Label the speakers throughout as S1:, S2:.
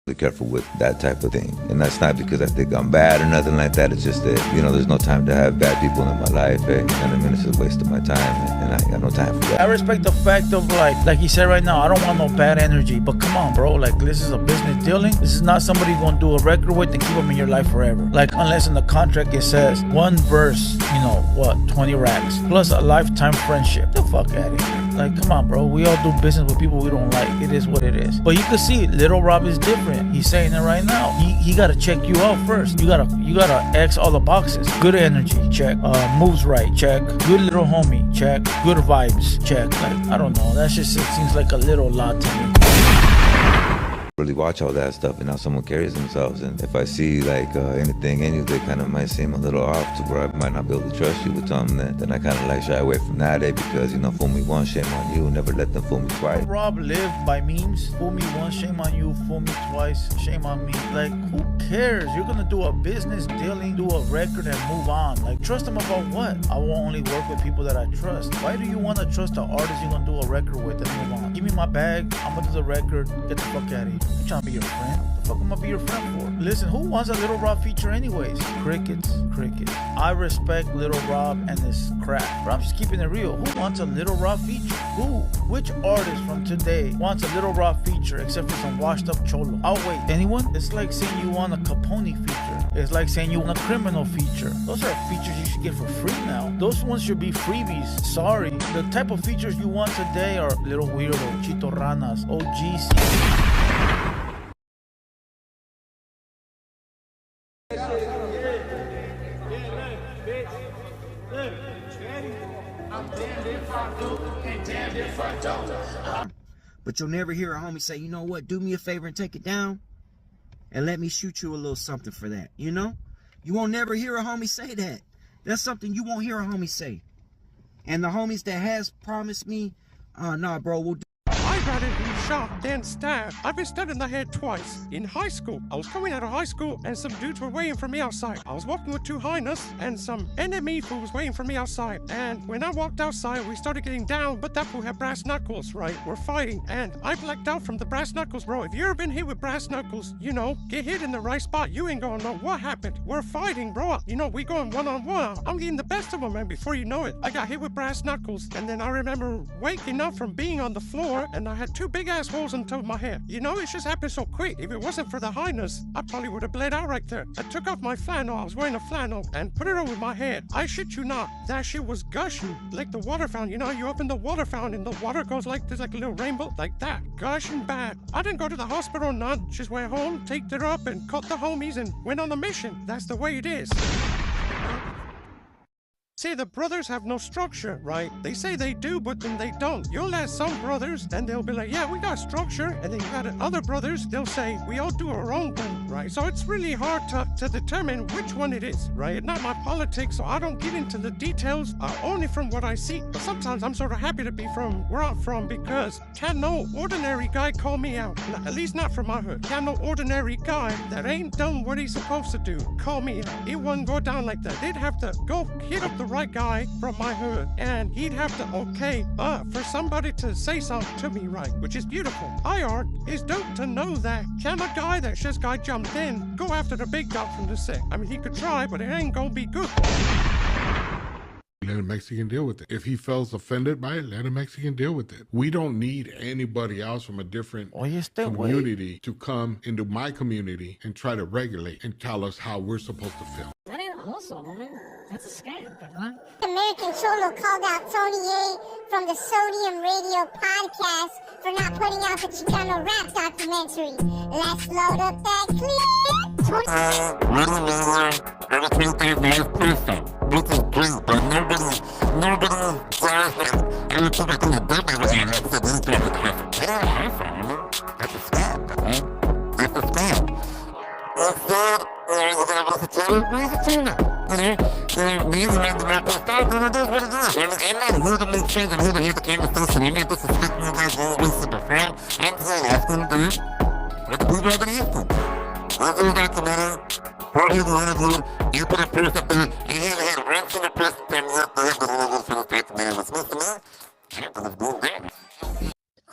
S1: Be careful with that type of thing. And that's not because I think I'm bad or nothing like that. It's just that, there's no time to have bad people in my life. You know what I mean? It's a waste of my time, and I ain't got no time for that.
S2: I respect the fact of like he said right now, I don't want no bad energy. But come on, bro. Like, this is a business dealing. This is not somebody you're gonna do a record with and keep them in your life forever. Like, unless in the contract it says one verse, 20 racks plus a lifetime friendship. The fuck out of here. Like, come on, bro. We all do business with people we don't like. It is what it is. But you can see, Little Rob is different. He's saying it right now. He gotta check you out first. You gotta X all the boxes. Good energy, check. Moves right, check. Good little homie, check. Good vibes, check. Like, I don't know. That just seems like a little lot to me.
S1: Really watch all that stuff and how someone carries themselves, and if I see like anything in you that kind of might seem a little off to where I might not be able to trust you with something, then I kind of like shy away from that, because fool me once, shame on you. Never let them fool me twice.
S2: Rob lived by memes. Fool me once, shame on you. Fool me twice, shame on me. Like, who cares? You're gonna do a business dealing, do a record, and move on. Like, trust them about what? I will only work with people that I trust. Why do you want to trust the artist you're gonna do a record with and move on? Give me my bag, I'm gonna do the record, get the fuck out of here. I'm trying to be your friend. What the fuck am I be your friend for? Listen, who wants a Little Rob feature anyways? Crickets. I respect Little Rob and his crap, but I'm just keeping it real. Who wants a Little Rob feature? Who? Which artist from today wants a Little Rob feature except for some washed up cholo? Oh wait, anyone? It's like saying you want a Capone feature. It's like saying you want a criminal feature. Those are features you should get for free now. Those ones should be freebies. Sorry. The type of features you want today are Little Weirdo, Chitorranas, OGC.
S3: But you'll never hear a homie say, you know what, do me a favor and take it down and let me shoot you a little something for that, You won't never hear a homie say that. That's something you won't hear a homie say. And the homies that has promised me, nah, bro, we'll do.
S4: I'd rather be shot than stabbed. I've been stabbed in the head twice. In high school, I was coming out of high school and some dudes were waiting for me outside. I was walking with two hyenas and some enemy fool was waiting for me outside. And when I walked outside, we started getting down, but that fool had brass knuckles, right? We're fighting. And I blacked out from the brass knuckles, bro. If you ever been hit with brass knuckles, get hit in the right spot, you ain't gonna know what happened. We're fighting, bro. We going one-on-one. I'm getting the best of them, man. Before you know it, I got hit with brass knuckles. And then I remember waking up from being on the floor and I had two big ass holes on top of my head. It just happened so quick. If it wasn't for the highness, I probably would have bled out right there. I took off my flannel, I was wearing a flannel, and put it over my head. I shit you not, that shit was gushing like the water fountain. You open the water fountain and the water goes like this, like a little rainbow, like that. Gushing bad. I didn't go to the hospital or none. Just went home, taped it up, and caught the homies and went on a mission. That's the way it is. See, the brothers have no structure, right? They say they do, but then they don't. You'll ask some brothers, and they'll be like, yeah, we got structure. And then you got other brothers, they'll say, we all do our own thing, right? So it's really hard to determine which one it is, right? It's not my politics, so I don't get into the details, only from what I see. But sometimes I'm sort of happy to be from where I'm from because can no ordinary guy call me out? At least not from my hood. Can no ordinary guy that ain't done what he's supposed to do call me out? It wouldn't go down like that. They'd have to go hit up the right guy from my hood, and he'd have to for somebody to say something to me, right? Which is beautiful. It's dope to know that can a guy that just got jumped in go after the big dog from the set? I mean, he could try, but it ain't gonna be good.
S5: Let a Mexican deal with it. If he feels offended by it, let a Mexican deal with it. We don't need anybody else from a different community to come into my community and try to regulate and tell us how we're supposed to feel.
S6: That ain't a hustle, man. That's a scam, huh?
S7: American Cholo called out Tony A from the Sodium Radio podcast for not putting out the Chicano rap documentary. Let's load up that clip.
S8: Everything is perfect. This is great, but nobody does anything to do with it. That's a scam, right? That's a scam.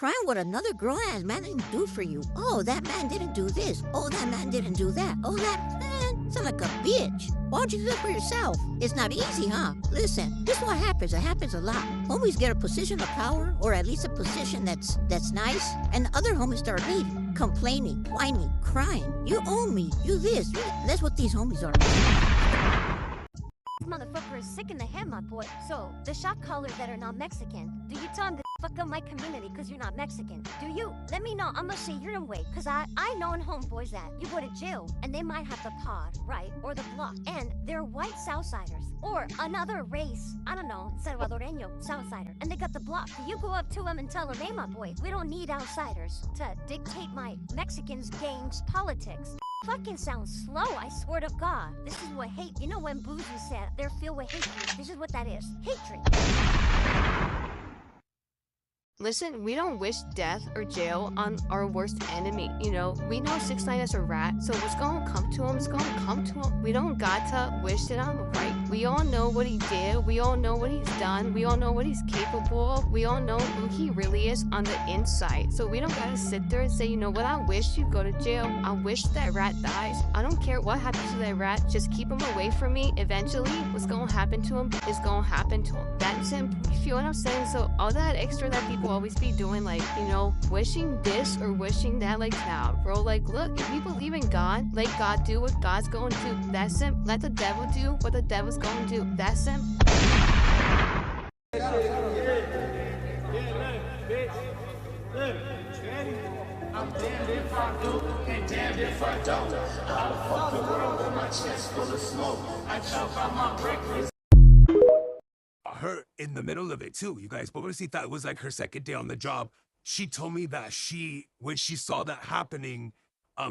S9: crying what another grown-ass man didn't do for you. Oh, that man didn't do this. Oh, that man didn't do that. Oh, that man sound like a bitch. Why don't you do it for yourself? It's not easy, huh? Listen, this is what happens. It happens a lot. Homies get a position of power, or at least a position that's nice, and the other homies start leaving, complaining, whining, crying. You owe me. You this. You that. That's what these homies are.
S10: This motherfucker is sick in the head, my boy. So, the shot callers that are not Mexican, do you tell them to fuck up my community because you're not Mexican? Do you? Let me know. I'm gonna say your way. Because I know in homeboys that you go to jail and they might have the pod, right? Or the block. And they're white Southsiders. Or another race. I don't know. Salvadoreño Southsider. And they got the block. You go up to them and tell them, hey, my boy, we don't need outsiders to dictate my Mexicans gangs politics. Fucking sounds slow, I swear to God. This is what hate, you know when Boozy said they're filled with hatred. This is what that is, hatred.
S11: Listen, we don't wish death or jail on our worst enemy. You know, we know 6ix9ine is a rat, so what's gonna come to him is gonna come to him. We don't got to wish it on him, right? We all know what he did. We all know what he's done. We all know what he's capable of. We all know who he really is on the inside. So we don't gotta sit there and say, you know what, I wish you go to jail. I wish that rat dies. I don't care what happens to that rat. Just keep him away from me. Eventually, what's gonna happen to him is gonna happen to him. That's simple. You feel what I'm saying? So all that extra that people always be doing, like, you know, wishing this or wishing that, like, nah, bro, like, look, if you believe in God, let God do what God's going to do. That's simple. Let the devil do what the devil's going to do. That's simple.
S12: I'm damned if I do, and damned if I don't. I'll fuck the world with my chest full of smoke. I choke on my breakfast.
S13: Her in the middle of it too, you guys. Pobrecita, it was like her second day on the job. She told me that when she saw that happening,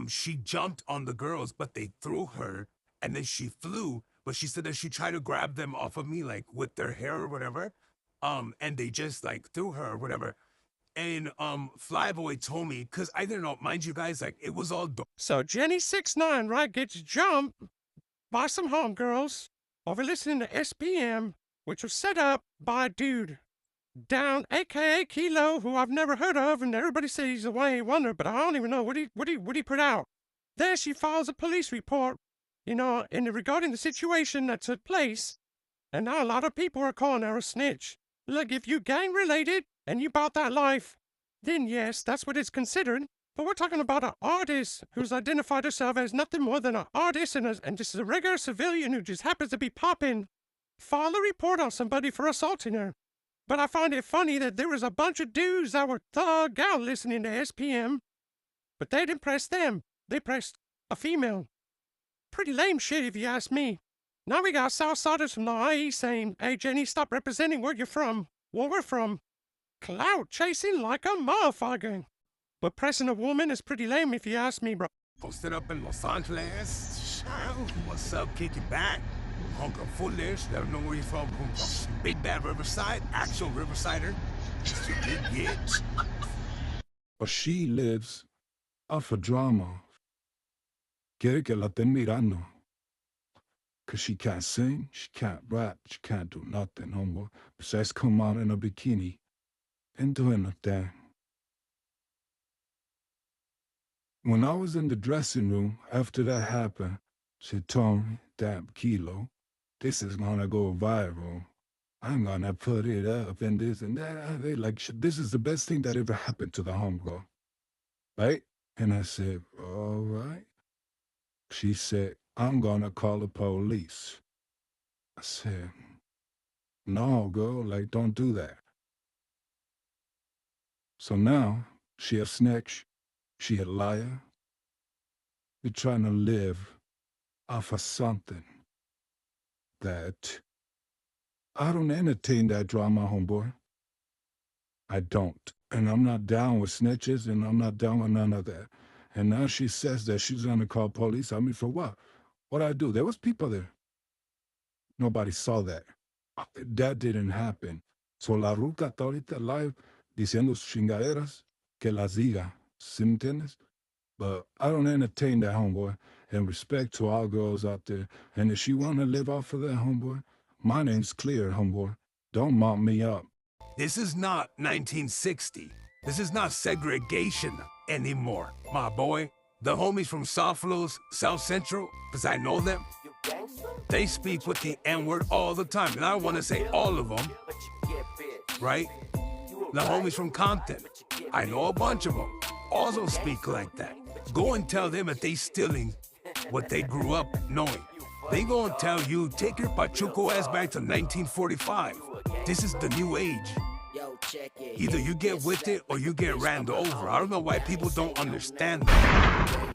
S13: she jumped on the girls, but they threw her, and then she flew. But she said that she tried to grab them off of me, like with their hair or whatever, and they just like threw her or whatever. And Flyboy told me, because I didn't know, mind you guys, like it was all
S4: So JENNY69, right, gets jumped by some homegirls over listening to SPM, which was set up by a dude down, aka Kilo, who I've never heard of, and everybody says he's a one-hit wonder, but I don't even know what he put out. There she files a police report, you know, regarding the situation that took place, and now a lot of people are calling her a snitch. Look, if you gang-related and you bought that life, then yes, that's what it's considered. But we're talking about an artist who's identified herself as nothing more than an artist and just a regular civilian who just happens to be popping. File a report on somebody for assaulting her. But I find it funny that there was a bunch of dudes that were thugged out listening to SPM, but they didn't press them. They pressed a female. Pretty lame shit if you ask me. Now we got Southsiders from the IE saying, hey Jenny, stop representing where you're from. Where we're from. Clout chasing like a motherfucker. But pressing a woman is pretty lame if you ask me, bro.
S13: Posted up in Los Angeles. What's up, kick it back? Hunker foolish, let them know where you're from. Big bad Riverside, actual Riversider. You did get.
S14: But she lives off of drama. Quiere que la estén mirando. Cause she can't sing, she can't rap, she can't do nothing, homeboy. Besides come out in a bikini and doing a thing. When I was in the dressing room after that happened, she told me, damn Kilo, this is gonna go viral. I'm gonna put it up and this and that. They like, this is the best thing that ever happened to the homegirl. Right? And I said, all right. She said, I'm gonna call the police. I said, no, girl, like, don't do that. So now, she a snitch, she a liar. We're trying to live off of something that I don't entertain that drama, homeboy. I don't. And I'm not down with snitches, and I'm not down with none of that. And now she says that she's gonna call police. I mean, for what? What'd I do? There was people there. Nobody saw that. That didn't happen. So la ruca está ahorita live diciendo chingaderas que las diga. ¿Sí me entiendes? But I don't entertain that, homeboy. And respect to all girls out there. And if she wanna live off of that, homeboy, my name's clear, homeboy. Don't mount me up.
S13: This is not 1960. This is not segregation anymore, my boy. The homies from South Los, South Central, because I know them, they speak with the N-word all the time. And I don't want to say all of them, right? The homies from Compton, I know a bunch of them, also speak like that. Go and tell them that they stealing what they grew up knowing. They gonna tell you, take your Pachuco ass back to 1945. This is the new age. Either you get with it or you get ran over. I don't know why people don't understand that.